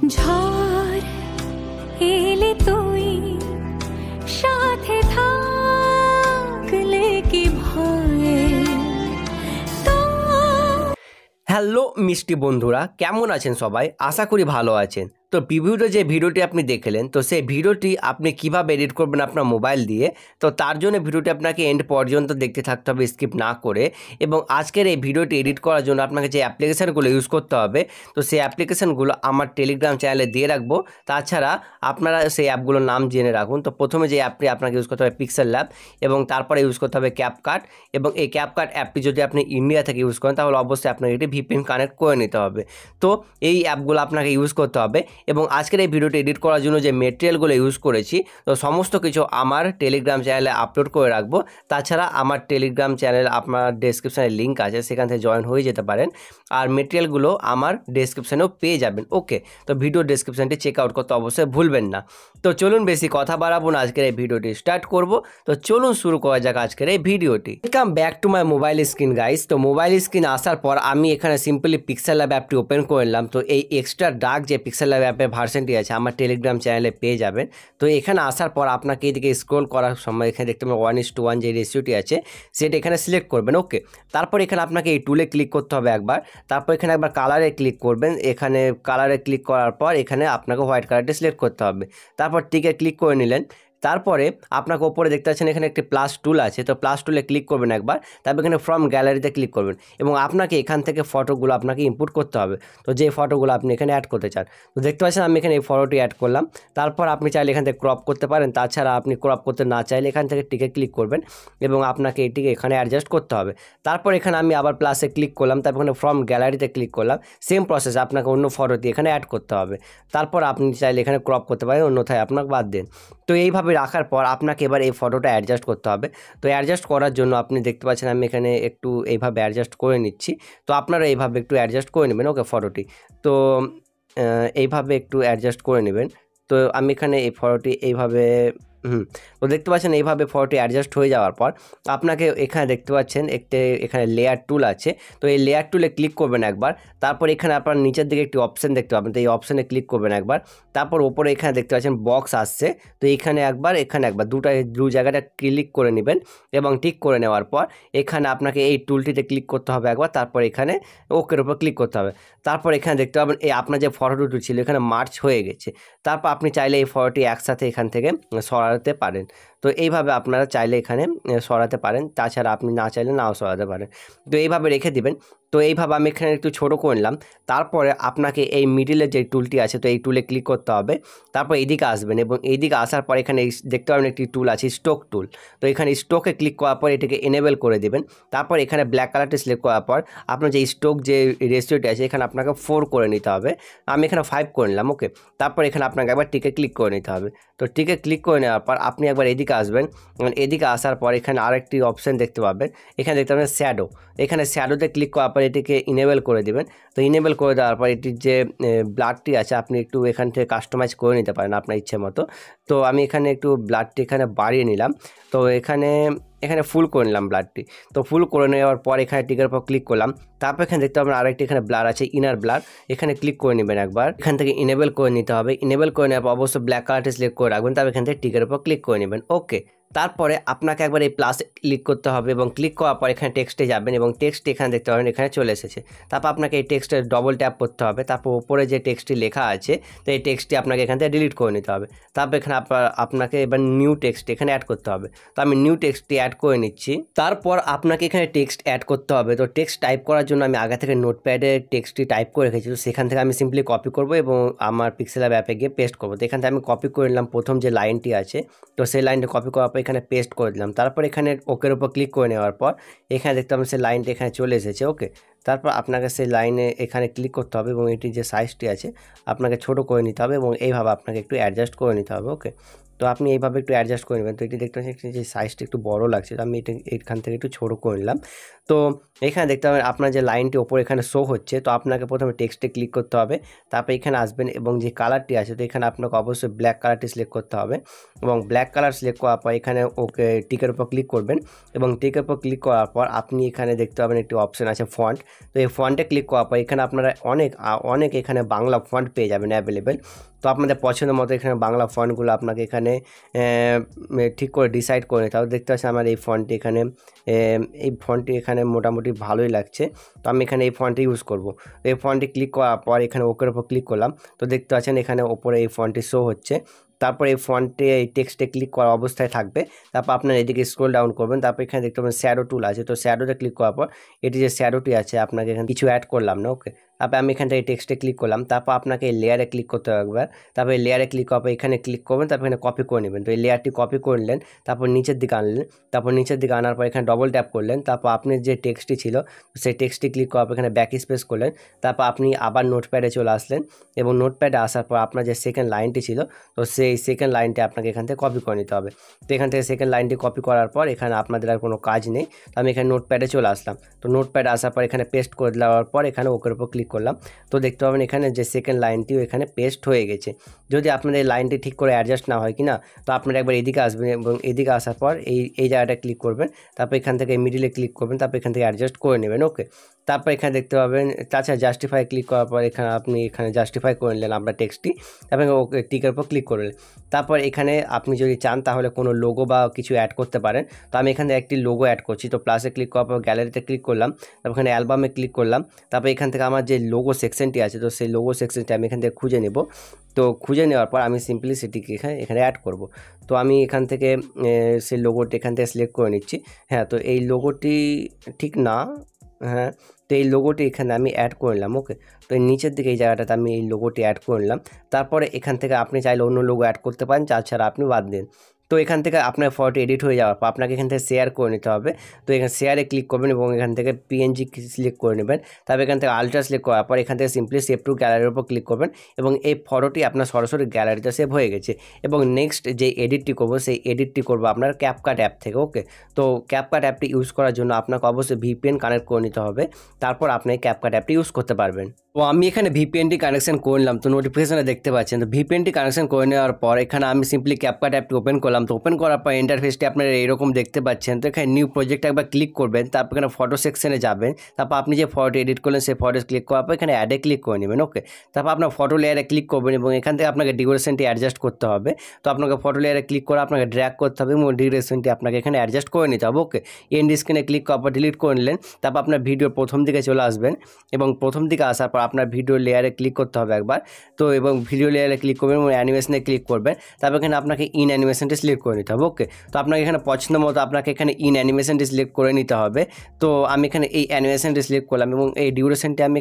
ঝড় এলে তুই সাথে থাকলে কি ভয়ে। হ্যালো মিষ্টি বন্ধুরা, কেমন আছেন সবাই? আশা করি ভালো আছেন। তো প্রিভিউতে যে ভিডিওটি আপনি দেখলেন, তো সেই ভিডিওটি আপনি কিভাবে এডিট করবেন আপনার মোবাইল দিয়ে, তো তার জন্য ভিডিওটি আপনাকে এন্ড পর্যন্ত দেখতে থাকতে হবে স্কিপ না করে। এবং আজকের এই ভিডিওটি এডিট করার জন্য আপনাকে যে অ্যাপ্লিকেশানগুলো ইউজ করতে হবে, তো সেই অ্যাপ্লিকেশানগুলো আমার টেলিগ্রাম চ্যানেলে দিয়ে রাখবো। তাছাড়া আপনারা সেই অ্যাপগুলোর নাম জেনে রাখুন। তো প্রথমে যে অ্যাপটি আপনাকে ইউজ করতে হবে পিক্সেল ল্যাব, এবং তারপরে ইউজ করতে হবে ক্যাপকাট। এবং এই ক্যাপকাট অ্যাপটি যদি আপনি ইন্ডিয়া থেকে ইউজ করেন, তাহলে অবশ্যই আপনাকে এটি ভিপিএন কানেক্ট করে নিতে হবে। তো এই অ্যাপগুলো আপনাকে ইউজ করতে হবে। এবং আজকের এই ভিডিওটি এডিট করার জন্য যে মেটেরিয়ালগুলো ইউজ করেছি, তো সমস্ত কিছু আমার টেলিগ্রাম চ্যানেলে আপলোড করে রাখবো। তাছাড়া আমার টেলিগ্রাম চ্যানেল আপনার ডেসক্রিপশানে লিঙ্ক আছে, সেখান থেকে জয়েন হয়ে যেতে পারেন। আর মেটেরিয়ালগুলো আমার ডেসক্রিপশানেও পেয়ে যাবেন। ওকে, তো ভিডিও ডেসক্রিপশানটি চেক আউট করতে অবশ্যই ভুলবেন না। তো চলুন বেশি কথা বাড়াবো না, আজকের এই ভিডিওটি স্টার্ট করব। তো চলুন শুরু করা যাক আজকের এই ভিডিওটি। Welcome back to my mobile screen guys. তো মোবাইল স্ক্রিন আসার পর আমি এখানে সিম্পলি পিক্সেল ল্যাব অ্যাপটি ওপেন করে নিলাম। তো এই এক্সট্রা ডার্ক যে পিক্সেল ল্যাব অ্যাপের ভার্সনটি আছে আমার টেলিগ্রাম চ্যানেলে পেয়ে যাবেন। তো এখানে আসার পর আপনাকে এদিকে স্ক্রোল করার সময় এখানে দেখতে পাবেন 1:1 যে রেশিওটি আছে সেটা এখানে সিলেক্ট করবেন। ওকে, তারপর এখানে আপনাকে এই টুলে ক্লিক করতে হবে একবার। তারপর এখানে একবার কালারে ক্লিক করবেন। এখানে কালারে ক্লিক করার পর এখানে আপনাকে হোয়াইট কালারটি সিলেক্ট করতে হবে। তারপর টিকে ক্লিক করে নিলেন। তারপরে আপনাকে ওপরে দেখতে পাচ্ছেন এখানে একটি প্লাস টুল আছে, তো প্লাস টুলে ক্লিক করবেন একবার। তারপর এখানে ফ্রম গ্যালারিতে ক্লিক করবেন এবং আপনাকে এখান থেকে ফটোগুলো আপনাকে ইনপুট করতে হবে। তো যে ফটোগুলো আপনি এখানে অ্যাড করতে চান, তো দেখতে পাচ্ছেন আমি এখানে এই ফটোটি অ্যাড করলাম। তারপর আপনি চাইলে এখান থেকে ক্রপ করতে পারেন। তাছাড়া আপনি ক্রপ করতে না চাইলে এখান থেকে টিকে ক্লিক করবেন এবং আপনাকে এটিকে এখানে অ্যাডজাস্ট করতে হবে। তারপর এখানে আমি আবার প্লাসে ক্লিক করলাম, তারপর এখানে ফ্রম গ্যালারিতে ক্লিক করলাম। সেম প্রসেস, আপনাকে অন্য ফটোটি এখানে অ্যাড করতে হবে। তারপর আপনি চাইলে এখানে ক্রপ করতে পারেন, অন্যথায় আপনাকে বাদ দেন। তো এইভাবে রাখার পর আপনাকে এবার এই ফটোটা অ্যাডজাস্ট করতে হবে। তো অ্যাডজাস্ট করার জন্য আপনি দেখতে পাচ্ছেন আমি এখানে একটু এইভাবে অ্যাডজাস্ট করে নিচ্ছি। তো আপনারা এইভাবে একটু অ্যাডজাস্ট করে নেবেন। ওকে, ফটোটি তো এইভাবে একটু অ্যাডজাস্ট করে নেবেন। তো আমি এখানে এই ফটোটি এইভাবে তো দেখতে পাচ্ছেন এইভাবে ফটোটি অ্যাডজাস্ট হয়ে যাওয়ার পর আপনাকে এখানে দেখতে পাচ্ছেন এখানে লেয়ার টুল আছে। তো এই লেয়ার টুলে ক্লিক করবেন একবার। তারপর এখানে আপনার নিচের দিকে একটি অপশান দেখতে পাবেন, তো এই অপশানে ক্লিক করবেন একবার। তারপর ওপরে এখানে দেখতে পাচ্ছেন বক্স আসছে, তো এখানে একবার দু জায়গাটা ক্লিক করে নেবেন এবং টিক করে নেওয়ার পর এখানে আপনাকে এই টুলটিতে ক্লিক করতে হবে একবার। তারপর এখানে ওকের উপর ক্লিক করতে হবে। তারপর এখানে দেখতে পাবেন এই আপনার যে ফটোটি ছিল এখানে মার্চ হয়ে গেছে। তারপর আপনি চাইলে এই ফটোটি একসাথে এখান থেকে সরাতে পারেন। তো এইভাবে আপনারা চাইলে এখানে সরাতে পারেন, তাছাড়া আপনি না চাইলে নাও সরাতে পারেন। তো এইভাবে রেখে দিবেন। তো এইভাবে আমি এখানে একটু ছোটো করে নিলাম। তারপরে আপনাকে এই মিডিলের যে টুলটি আছে, তো এই টুলে ক্লিক করতে হবে। তারপর এইদিকে আসবেন এবং এইদিকে আসার পর এখানে দেখতে পাবেন একটি টুল আছে স্টোক টুল। তো এখানে স্টোকে ক্লিক করার পর এটাকে এনেবেল করে দেবেন। তারপর এখানে ব্ল্যাক কালারটি সিলেক্ট করার পর আপনার যে স্টোক যে রেশিওটি আছে এখানে আপনাকে 4 করে নিতে হবে। আমি এখানে 5 করে নিলাম। ওকে, তারপর এখানে আপনাকে একবার টিকে ক্লিক করে নিতে হবে। তো টিকে ক্লিক করে নেওয়ার পর আপনি একবার এদিকে আসবেন। এদিকে আসার পর এখানে আরেকটি অপশান দেখতে পাবেন, এখানে দেখতে পাবেন শ্যাডো। এখানে শ্যাডোতে ক্লিক করার পর এটিকে ইনেবল করে দেবেন। তো ইনেবল করে দেওয়ার পর এটির যে ব্লাডটি আছে আপনি একটু এখান থেকে কাস্টমাইজ করে নিতে পারেন আপনার ইচ্ছে মতো। তো আমি এখানে একটু ব্লাডটি এখানে বাড়িয়ে নিলাম। তো এখানে ফুল করে নিলাম ব্লাডটি। তো ফুল করে নেওয়ার পর এখানে টিকের উপর ক্লিক করলাম। তারপর এখানে দেখতে পাবেন আরেকটি এখানে ব্লার আছে, ইনার ব্লার। এখানে ক্লিক করে নেবেন একবার। এখান থেকে ইনেবল করে নিতে হবে। ইনেবল করে নেওয়ার পর অবশ্যই ব্ল্যাক কালারটি সিলেক্ট করে রাখবেন। তারপর এখান থেকে টিকের উপর ক্লিক করে নেবেন। ওকে, তারপরে আপনাকে একবার এই প্লাসে ক্লিক করতে হবে এবং ক্লিক করার পর এখানে টেক্সটে যাবেন এবং টেক্সট এখানে দেখতে পাবেন এখানে চলে এসেছে। তারপর আপনাকে এই টেক্সটে ডবল ট্যাপ করতে হবে। তারপর উপরে যে টেক্সটটি লেখা আছে, তো এই টেক্সটটি আপনাকে এখান থেকে ডিলিট করে নিতে হবে। তারপর এখানে আপনাকে এবার নিউ টেক্সট এখানে অ্যাড করতে হবে। তো আমি নিউ টেক্সটটি অ্যাড করে নিচ্ছি। তারপর আপনাকে এখানে টেক্সট অ্যাড করতে হবে। তো টেক্সট টাইপ করার জন্য আমি আগে থেকে নোটপ্যাডে টেক্সটটি টাইপ করে রেখেছি। তো সেখান থেকে আমি সিম্পলি কপি করব এবং আমার পিক্সেল ল্যাব অ্যাপে গিয়ে পেস্ট করবো। তো এখান থেকে আমি কপি করে নিলাম প্রথম যে লাইনটি আছে, তো সেই লাইনটা কপি করার পর এখানে পেস্ট করে দিলাম। তারপর এখানে ওকের উপর ক্লিক করে নেওয়ার পর এখানে দেখতে পাবেন সেই লাইনটা এখানে চলে এসেছে। ওকে, তারপর আপনাকে সেই লাইনে এখানে ক্লিক করতে হবে এবং এটির যে সাইজটি আছে আপনাকে ছোট করে নিতে হবে এবং এইভাবে আপনাকে একটু অ্যাডজাস্ট করে নিতে হবে। ওকে, তো আপনি এইভাবে একটু অ্যাডজাস্ট করে নেবেন। তো এটি দেখতে পাচ্ছেন যে সাইজটা একটু বড় লাগছে, তো আমি এটা এখান থেকে একটু ছোটো করে নিলাম। তো এখানে দেখতে পাবেন আপনার যে লাইনটি ওপরে এখানে শো হচ্ছে, তো আপনাকে প্রথমে টেক্সটে ক্লিক করতে হবে, তারপর এখানে আসবেন এবং যে কালারটি আছে তো এখানে আপনাকে অবশ্যই ব্ল্যাক কালারটি সিলেক্ট করতে হবে এবং ব্ল্যাক কালার সিলেক্ট করার পর এখানে ওকে টিকের উপর ক্লিক করবেন এবং টিকের উপর ক্লিক করার পর আপনি এখানে দেখতে পাবেন একটি অপশন আছে ফন্ট। তো এই ফন্টে ক্লিক করার পর এখানে আপনারা অনেক এখানে বাংলা ফন্ট পেয়ে যাবেন অ্যাভেলেবেল। তো আপনাদের পছন্দ মতো এখানে বাংলা ফন্টগুলো আপনাকে এখানে ঠিক করে ডিসাইড করে নিতে হবে। দেখতে পাচ্ছেন আমার এই ফন্টটি এখানে এই ফন্টটি এখানে মোটামুটি ভালোই লাগছে, তো আমি এখানে এই ফন্টটি ইউজ করব। এই ফন্টটি ক্লিক করার পর এখানে ওকের উপর ক্লিক করলাম, তো দেখতে পাচ্ছেন এখানে ওপরে এই ফন্টটি শো হচ্ছে। তারপর এই ফন্টে এই টেক্সটে ক্লিক করা অবস্থায় থাকবে, তারপর আপনার এদিকে স্ক্রল ডাউন করবেন, তারপর এখানে দেখতে পাবেন শ্যাডো টুল আছে, তো শ্যাডোতে ক্লিক করার পর এটি যে শ্যাডোটি আছে আপনাকে এখানে কিছু অ্যাড করলাম না, ওকে। তারপর আমি এখান থেকে টেক্সটে ক্লিক করলাম, তারপর আপনাকে এই লেয়ারে ক্লিক করতে হবে একবার, তারপর এই লেয়ারে ক্লিক করার পর এখানে ক্লিক করবেন, তারপর এখানে কপি করে নেবেন। তো এই লেয়ারটি কপি করে নিলেন, তারপর নিচের দিকে আনলেন, তারপর নিচের দিকে আনার পর এখানে ডবল ট্যাপ করলেন, তারপর আপনার যে টেক্সটটি ছিল সেই টেক্সটটি ক্লিক করার পর এখানে ব্যাক স্পেস করলেন, তারপর আপনি আবার নোটপ্যাডে চলে আসলেন এবং নোটপ্যাডে আসার পর আপনার যে সেকেন্ড লাইনটি ছিল তো সেই সেকেন্ড লাইনটি আপনাকে এখান থেকে কপি করে নিতে হবে। তো এখান থেকে সেকেন্ড লাইনটি কপি করার পর এখানে আপনাদের আর কোনো কাজ নেই, তো আমি এখানে নোটপ্যাডে চলে আসলাম। তো নোটপ্যাডে আসার পর এখানে পেস্ট করে দেওয়ার পর এখানে ওকের উপর ক্লিক করলাম, তো দেখতে পাবেন এখানে যে সেকেন্ড লাইনটিও এখানে পেস্ট হয়ে গেছে। যদি আপনাদের এই লাইনটি ঠিক করে অ্যাডজাস্ট না হয় কি না, তো আপনারা একবার এদিকে আসবেন এবং এদিকে আসার পর এই জায়গাটা ক্লিক করবেন, তারপর এখান থেকে মিডিলে ক্লিক করবেন, তারপর এখান থেকে অ্যাডজাস্ট করে নেবেন, ওকে। তারপর এখানে দেখতে পাবেন তাছাড়া জাস্টিফাই ক্লিক করার পর এখানে আপনি এখানে জাস্টিফাই করে নিলেন আপনার টেক্সটটি, তারপরে ওকে টিকের উপর ক্লিক করলেন। তারপর এখানে আপনি যদি চান তাহলে কোনো লোগো বা কিছু অ্যাড করতে পারেন, তো আমি এখানে একটি লোগো অ্যাড করছি। তো প্লাসে ক্লিক করার পর গ্যালারিতে ক্লিক করলাম, তারপর এখানে অ্যালবামে ক্লিক করলাম, তারপর এখান থেকে আমার যে লোগো সেকশনটি আছে তো সেই লোগো সেকশনটি আমি এখান থেকে খুঁজে নেব। তো খুঁজে নেওয়ার পর আমি সিম্পলি সেটিকে এখানে অ্যাড করব। তো আমি এখান থেকে সেই লোগোটি এখান থেকে সিলেক্ট করে নিচ্ছি। হ্যাঁ, তো এই লোগোটি ঠিক না, হ্যাঁ, তো এই লোগোটি এখানে আমি অ্যাড করে নিলাম, ওকে। তো এই নিচের দিকে এই জায়গাটাতে আমি এই লোগোটি অ্যাড করে নিলাম। তারপরে এখান থেকে আপনি চাইলে অন্য লোগো অ্যাড করতে পারেন, তাছাড়া আপনি বাদ দিন। তো এখান থেকে আপনার ফটো এডিট হয়ে যাওয়ার পর আপনাকে এখান থেকে শেয়ার করে নিতে হবে। তো এখানে শেয়ারে ক্লিক করবেন এবং এখান থেকে পিএনজি সিলেক্ট করে নেবেন, তারপর এখান থেকে আলট্রা সিলেক্ট করার পর এখান থেকে সিম্পলি সেভ টু গ্যালারির উপর ক্লিক করবেন এবং এই ফটোটি আপনার সরাসরি গ্যালারিতে সেভ হয়ে গেছে। এবং নেক্সট যে এডিটটি করবো সেই এডিটটি করবো আপনার ক্যাপকাট অ্যাপ থেকে, ওকে। তো ক্যাপকাট অ্যাপটি ইউজ করার জন্য আপনাকে অবশ্যই ভিপিএন কানেক্ট করে নিতে হবে, তারপর আপনি ক্যাপকাট অ্যাপটি ইউজ করতে পারবেন। তো আমি এখানে ভিপিএনটি কানেকশন করে নিলাম, তো নোটিফিকেশনে দেখতে পাচ্ছেন। তো ভিপিএনটি কানেকশন করে নেওয়ার পর এখানে আমি সিম্পলি ক্যাপকাট অ্যাপটি ওপেন করলাম। তো ওপেন করার পর ইন্টারফেসটি আপনারা এরকম দেখতে পাচ্ছেন। তো এখানে নিউ প্রজেক্টে একবার ক্লিক করবেন, তারপর এখানে ফটো সেকশনে যাবেন, তারপর আপনি যে ফটো এডিট করলেন সেই ফটো ক্লিক করার পর এখানে অ্যাডে ক্লিক করে নেবেন, ওকে। তারপর আপনার ফটো লেয়ারে ক্লিক করবেন এবং এখান থেকে আপনাকে ডিউরেশনটি অ্যাডজাস্ট করতে হবে। তো আপনাকে ফটো লেয়ারে ক্লিক করে আপনাকে ড্র্যাগ করতে হবে এবং ডিউরেশনটি আপনাকে এখানে অ্যাডজাস্ট করে নিতে হবে, ওকে। এন্ড স্ক্রিনে ক্লিক করার পর ডিলিট করে নিলেন, তারপর আপনার ভিডিওর প্রথম দিকে চলে আসবেন এবং প্রথম দিকে আসার পর আপনার ভিডিও লেয়ারে ক্লিক করতে হবে একবার। তো এবং ভিডিও লেয়ারে ক্লিক করবেন এবং অ্যানিমেশনে ক্লিক করবেন, তারপর এখানে আপনাকে ইন অ্যানিমেশনটি সিলেক্ট করে নিতে হবে, ওকে। তো আপনাকে এখানে পছন্দ মতো আপনাকে এখানে ইন অ্যানিমেশনটি সিলেক্ট করে নিতে হবে। তো আমি এখানে এই অ্যানিমেশনটি সিলেক্ট করলাম এবং এই ডিউরেশনটি আমি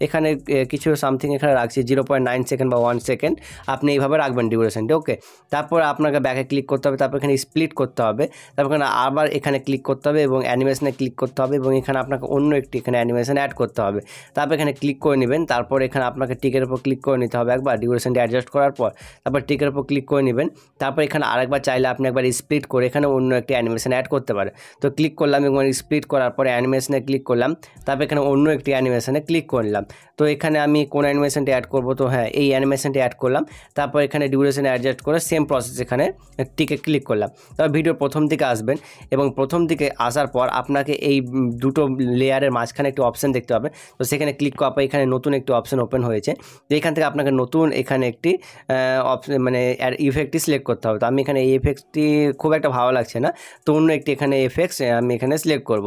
এখানে কিছু সামথিং এখানে রাখছি 0.9 সেকেন্ড বা 1 সেকেন্ড, আপনি এইভাবে রাখবেন ডিউরেশনটি, ওকে। তারপর আপনাকে ব্যাকে ক্লিক করতে হবে, তারপর এখানে স্প্লিট করতে হবে, তারপর এখানে আবার এখানে ক্লিক করতে হবে এবং অ্যানিমেশনে ক্লিক করতে হবে এবং এখানে আপনাকে অন্য একটি এখানে অ্যানিমেশন অ্যাড করতে হবে। তারপর এখানে ক্লিক করে নেবেন, তারপর এখানে আপনাকে টিকের উপর ক্লিক করে নিতে হবে একবার ডিউরেশনটি অ্যাডজাস্ট করার পর, তারপর টিকের উপর ক্লিক করে নেবেন। তারপর এখানে আরেকবার চাইলে আপনি একবার স্প্লিট করে এখানে অন্য একটি অ্যানিমেশন অ্যাড করতে পারেন। তো ক্লিক করলাম এবং স্প্লিট করার পরে অ্যানিমেশনে ক্লিক করলাম, তারপর এখানে অন্য একটি অ্যানিমেশনে ক্লিক করলাম। তো এখানে আমি কোন অ্যানিমেশনটি অ্যাড করব, তো হ্যাঁ এই অ্যানিমেশনটি অ্যাড করলাম। তারপর এখানে ডিউরেশন অ্যাডজাস্ট করে সেম প্রসেস এখানে টিকে ক্লিক করলাম। তারপর ভিডিওর প্রথম দিকে আসবেন এবং প্রথম দিকে আসার পর আপনাকে এই দুটো লেয়ারের মাঝখানে একটি অপশান দেখতে পাবেন। তো সেখানে ক্লিক করার পর এখানে নতুন একটি অপশান ওপেন হয়েছে, তো এখান থেকে আপনাকে নতুন এখানে একটি অপশান মানে ইফেক্টটি সিলেক্ট করতে হবে। তো আমি এখানে এই ইফেক্টটি খুব একটা ভালো লাগছে না, তো অন্য একটি এখানে এফেক্টস আমি এখানে সিলেক্ট করব।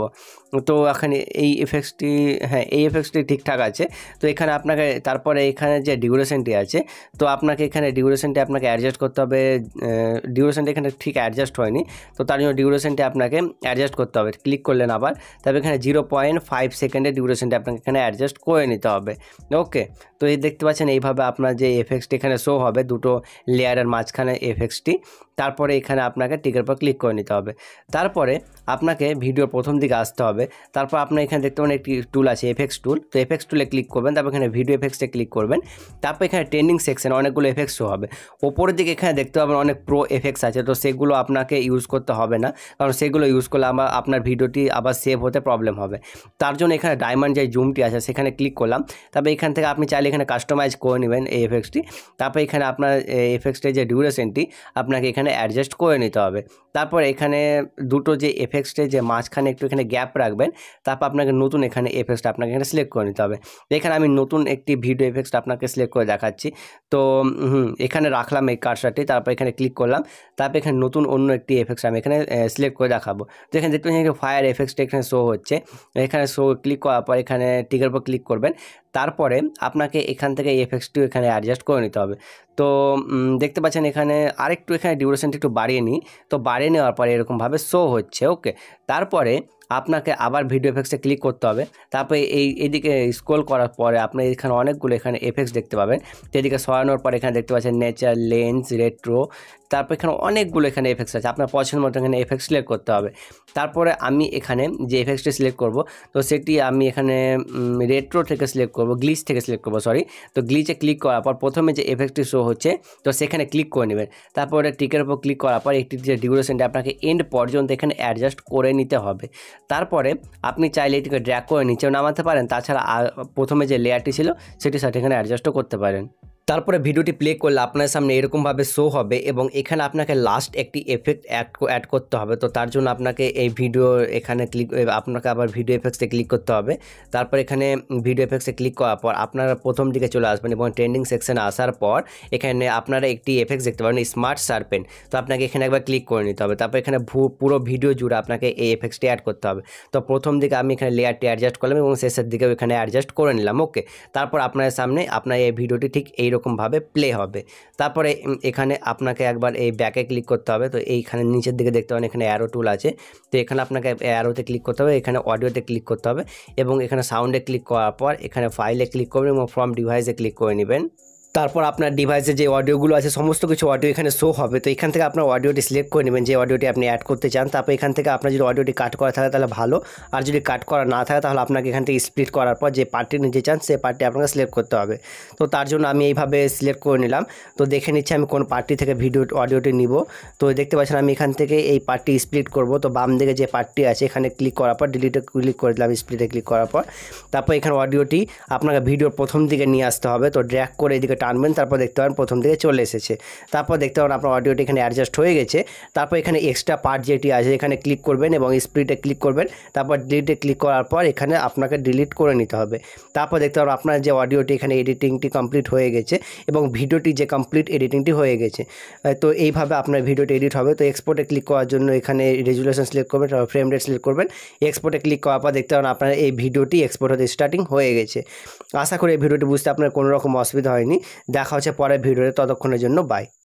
তো এখানে এই এফেক্টসটি, হ্যাঁ এই এফেক্টসটি ঠিকঠাক আছে। তো এখানে আপনাকে তারপরে এখানে যে ডিউরেশনটি আছে তো আপনাকে এখানে ডিউরেশনটি আপনাকে অ্যাডজাস্ট করতে হবে। ডিউরেশনটি এখানে ঠিক অ্যাডজাস্ট হয়নি, তো তার জন্য ডিউরেশনটি আপনাকে অ্যাডজাস্ট করতে হবে। ক্লিক করলেন আবার, তবে এখানে 0.5 সেকেন্ডের ডিউরেশনটি আপনাকে এখানে অ্যাডজাস্ট করে নিতে হবে, ওকে। তো এই দেখতে পাচ্ছেন এইভাবে আপনার যে এফেক্টসটি এখানে শো হবে দুটো লেয়ারের মাঝখানে এফেক্টসটি। তারপরে এখানে আপনাকে টিকের উপর ক্লিক করে নিতে হবে। তারপরে আপনাকে ভিডিওর প্রথম দিকে আসতে হবে। তারপর আপনার এখানে দেখতে পাবেন একটি টুল আছে এফেক্টস টুল, তো এফেক্টস টুলে ক্লিক করবেন, তারপর এখানে ভিডিও এফেক্টসে ক্লিক করবেন। তারপর এখানে ট্রেন্ডিং সেকশন অনেকগুলো এফেক্টস শো হবে। ওপরের দিকে এখানে দেখতে পাবেন অনেক প্রো এফেক্টস আছে, তো সেগুলো আপনাকে ইউজ করতে হবে না, কারণ সেগুলো ইউজ করলে আপনার ভিডিওটি আবার সেভ হতে প্রবলেম হবে। তার জন্য এখানে ডায়মন্ড যে জুমটি আছে সেখানে ক্লিক করলাম। তারপর এখান থেকে আপনি চাইলে এখানে কাস্টমাইজ করে নেবেন এই এফেক্টসটি। তারপর এখানে আপনার এফেক্টসের যে ডিউরেশনটি আপনাকে এখানে অ্যাডজাস্ট করে নিতে হবে। তারপর এখানে দুটো যে এফেক্টসের যে মাঝখানে একটু এখানে গ্যাপ রাখবেন, তারপর আপনাকে নতুন এখানে এফেক্টসটা আপনাকে এখানে সিলেক্ট করে নিতে হবে। এখানে আমি নতুন একটি ভিডিও এফেক্টস আপনাকে সিলেক্ট করে দেখাচ্ছি। তো এখানে রাখলাম এই কার্সারটি, তারপর এখানে ক্লিক করলাম। তারপর এখানে নতুন অন্য একটি এফেক্টস আমি এখানে সিলেক্ট করে দেখাবো। তো এখানে দেখতে পাচ্ছেন ফায়ার এফেক্টসটা এখানে শো হচ্ছে। এখানে শো ক্লিক করার পর এখানে টিকের উপর ক্লিক করবেন। তারপরে আপনাকে এখান থেকে এই এফেক্টসটিও এখানে অ্যাডজাস্ট করে নিতে হবে। তো দেখতে পাচ্ছেন এখানে আরেকটু এখানে ডিউরেশনটা একটু বাড়িয়ে নিই। তো বাড়িয়ে নেওয়ার পরে এরকমভাবে শো হচ্ছে। ওকে, তারপরে আপনাকে আবার ভিডিও এফেক্টসে ক্লিক করতে হবে। তারপরে এইদিকে স্ক্রল করার পরে আপনি এখানে অনেকগুলো এখানে এফেক্টস দেখতে পাবেন। তো এদিকে সরানোর পরে এখানে দেখতে পাচ্ছেন নেচার, লেন্স, রেট্রো, তারপর এখানে অনেকগুলো এখানে এফেক্টস আছে। আপনার পছন্দ মতো এখানে এফেক্টস সিলেক্ট করতে হবে। তারপরে আমি এখানে যে এফেক্টসটি সিলেক্ট করব, তো সেটি আমি এখানে রেট্রো থেকে সিলেক্ট করব, গ্লিচ থেকে সিলেক্ট করব, সরি। তো গ্লিচে ক্লিক করার পর প্রথমে যে এফেক্টটি শো হচ্ছে তো সেখানে ক্লিক করে নেবেন। তারপরে টিকের উপর ক্লিক করার পর একটি যে ডিউরেশনটা আপনাকে এন্ড পর্যন্ত এখানে অ্যাডজাস্ট করে নিতে হবে। তারপরে আপনি চাইলে এটিকে ড্র্যাগ করে নিচেও নামাতে পারেন, তাছাড়া প্রথমে যে লেয়ারটি ছিল সেটির সাথে এখানে অ্যাডজাস্টও করতে পারেন। তারপরে ভিডিওটি প্লে করলে আপনার সামনে এরকমভাবে শো হবে এবং এখানে আপনাকে লাস্ট একটি এফেক্ট অ্যাড করতে হবে। তো তার জন্য আপনাকে এই ভিডিও এখানে আপনাকে আবার ভিডিও এফেক্টসে ক্লিক করতে হবে। তারপর এখানে ভিডিও এফেক্টসে ক্লিক করার পর আপনারা প্রথম দিকে চলে আসবেন এবং ট্রেন্ডিং সেকশনে আসার পর এখানে আপনারা একটি এফেক্টস দেখতে পাবেন স্মার্ট সার্পেন্ট। তো আপনাকে এখানে একবার ক্লিক করে নিতে হবে। তারপর এখানে পুরো ভিডিও জুড়ে আপনাকে এই এফেক্টসটি অ্যাড করতে হবে। তো প্রথম দিকে আমি এখানে লেয়ারটি অ্যাডজাস্ট করলাম এবং শেষের দিকেও এখানে অ্যাডজাস্ট করে নিলাম। ওকে, তারপর আপনার সামনে আপনার এই ভিডিওটি ঠিক এইরকমভাবে প্লে হবে। তারপরে এখানে আপনাকে একবার এই ব্যাকে ক্লিক করতে হবে। তো এইখানে নিচের দিকে দেখতে পাবেন এখানে অ্যারো টুল আছে। তো এখানে আপনাকে অ্যারোতে ক্লিক করতে হবে, এখানে অডিওতে ক্লিক করতে হবে এবং এখানে সাউন্ডে ক্লিক করার পর এখানে ফাইলে ক্লিক করবেন এবং ফ্রম ডিভাইসে ক্লিক করে নেবেন। তারপর আপনার ডিভাইসে যে অডিওগুলো আছে সমস্ত কিছু অডিও এখানে শো হবে। তো এখান থেকে আপনার অডিওটি সিলেক্ট করে নেবেন যে অডিওটি আপনি অ্যাড করতে চান। তারপর এখান থেকে আপনার যদি অডিওটি কাট করা থাকে তাহলে ভালো, আর যদি কাট করা না থাকে তাহলে আপনাকে এখান থেকে স্প্লিট করার পর যে পার্টটি নিতে চান সেই পার্টটি আপনাকে সিলেক্ট করতে হবে। তো তার জন্য আমি এইভাবে সিলেক্ট করে নিলাম। তো দেখে নিচ্ছি আমি কোন পার্টটি থেকে অডিওটি নিব। তো দেখতে পাচ্ছেন আমি এখান থেকে এই পার্টটি স্প্লিট করব। তো বাম দিকে যে পার্টটি আছে এখানে ক্লিক করার পর ডিলিটে ক্লিক করে দিলাম, স্প্লিটে ক্লিক করার পর তারপর এখানে অডিওটি আপনাকে ভিডিওর প্রথম দিকে নিয়ে আসতে হবে। তো ড্র্যাগ করে এদিকে টানবেন, তারপর দেখতে পাবেন প্রথম দিকে চলে এসেছে। তারপর দেখতে পাবেন আপনার অডিওটি এখানে অ্যাডজাস্ট হয়ে গেছে। তারপর এখানে এক্সট্রা পার্ট যেটি আছে এখানে ক্লিক করবেন এবং স্প্লিটে ক্লিক করবেন। তারপর ডিলিটে ক্লিক করার পর এখানে আপনাকে ডিলিট করে নিতে হবে। তারপর দেখতে পাবেন আপনার যে অডিওটি এখানে এডিটিংটি কমপ্লিট হয়ে গেছে এবং ভিডিওটি যে কমপ্লিট এডিটিংটি হয়ে গেছে। তো এইভাবে আপনার ভিডিওটি এডিট হবে। তো এক্সপোর্টে ক্লিক করার জন্য এখানে রেজুলেশন সিলেক্ট করবেন, ফ্রেম রেট সিলেক্ট করবেন। এক্সপোর্টে ক্লিক করার পর দেখতে পাবেন আপনার এই ভিডিওটি এক্সপোর্ট হতে স্টার্টিং হয়ে গেছে। আশা করি এই ভিডিওটি বুঝতে আপনার কোনো রকম অসুবিধা হয়নি। দেখা হচ্ছে পরের ভিডিওতে, ততক্ষণের জন্য বাই।